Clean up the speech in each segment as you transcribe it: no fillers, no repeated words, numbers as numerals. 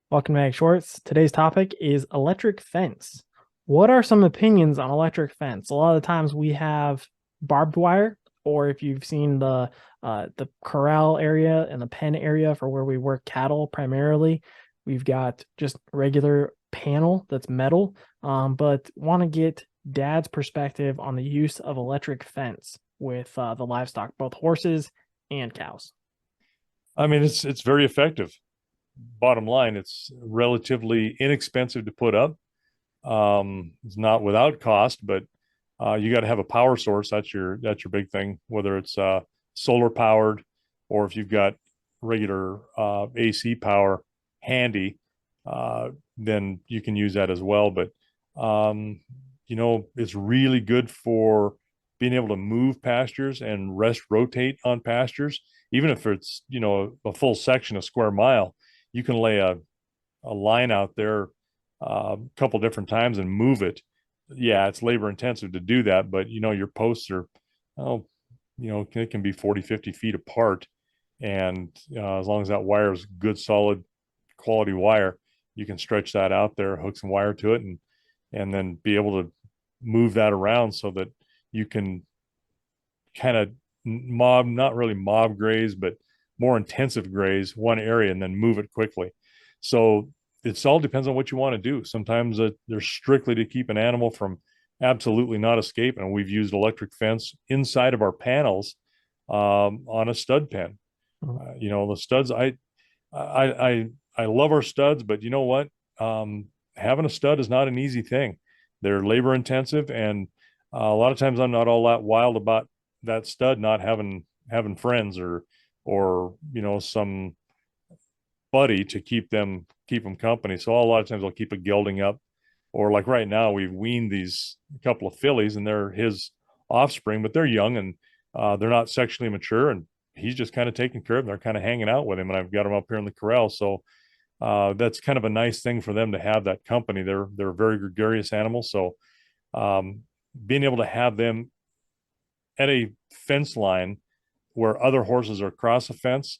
Welcome back, Shorts. Today's topic is electric fence. What are some opinions on electric fence? A lot of the times we have barbed wire, or if you've seen the corral area and the pen area for where we work cattle primarily, we've got just regular panel that's metal. But want to get Dad's perspective on the use of electric fence with the livestock, both horses and cows. I mean, it's very effective. Bottom line, it's relatively inexpensive to put up. It's not without cost, but you got to have a power source. That's your big thing. Whether it's solar powered or if you've got regular AC power handy, then you can use that as well. But it's really good for being able to move pastures and rotate on pastures. Even if it's a full section, a square mile, you can lay a line out there a couple different times and move it. Yeah, it's labor intensive to do that, but your posts are, oh, it can be 40, 50 feet apart. And as long as that wire is good, solid quality wire, you can stretch that out there, hook some wire to it, and then be able to move that around so that you can kind of not really mob graze, but more intensive graze one area and then move it quickly. So it all depends on what you want to do. Sometimes they're strictly to keep an animal from absolutely not escaping. And we've used electric fence inside of our panels on a stud pen. The studs, I love our studs, but you know what? Having a stud is not an easy thing. They're labor intensive, and a lot of times I'm not all that wild about that stud not having friends or some buddy to keep them company. So a lot of times I'll keep a gelding up, or like right now we've weaned these a couple of fillies and they're his offspring, but they're young and they're not sexually mature, and he's just kind of taking care of them. They're kind of hanging out with him, and I've got them up here in the corral. So that's kind of a nice thing for them to have that company. They're very gregarious animals, so um, being able to have them at a fence line where other horses are across a fence,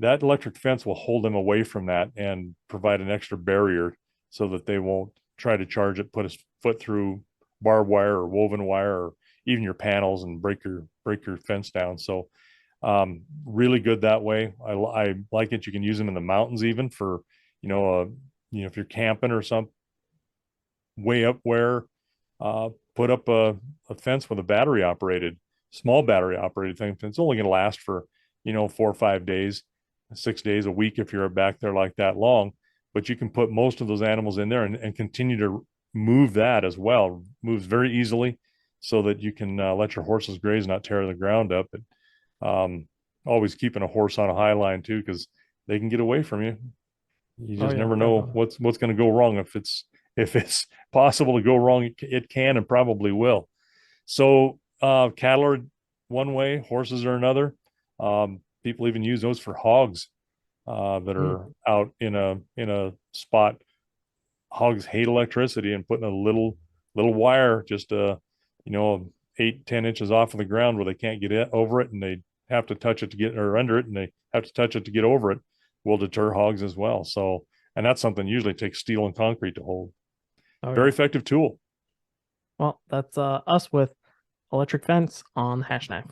that electric fence will hold them away from that and provide an extra barrier so that they won't try to charge it, put a foot through barbed wire or woven wire or even your panels and break your fence down. So really good that way. I like it. You can use them in the mountains even for, if you're camping or some way up where put up a fence with a small battery operated thing. It's only going to last for, 4 or 5 days, 6 days, a week if you're back there like that long. But you can put most of those animals in there and continue to move that as well. Moves very easily so that you can let your horses graze, not tear the ground up. And always keeping a horse on a high line too, because they can get away from you. You Oh just yeah, never know definitely. what's going to go wrong. If it's possible to go wrong, it can and probably will. So cattle are one way, horses are another. People even use those for hogs that Hmm. are out in a spot. Hogs hate electricity, and putting a little wire just 8-10 inches off of the ground where they can't get over it, and they have to touch it to get or under it, and they have to touch it to get over it, will deter hogs as well. So, and that's something usually takes steel and concrete to hold. Oh Very yeah. effective tool. Well, that's us with electric fence on Hashknife.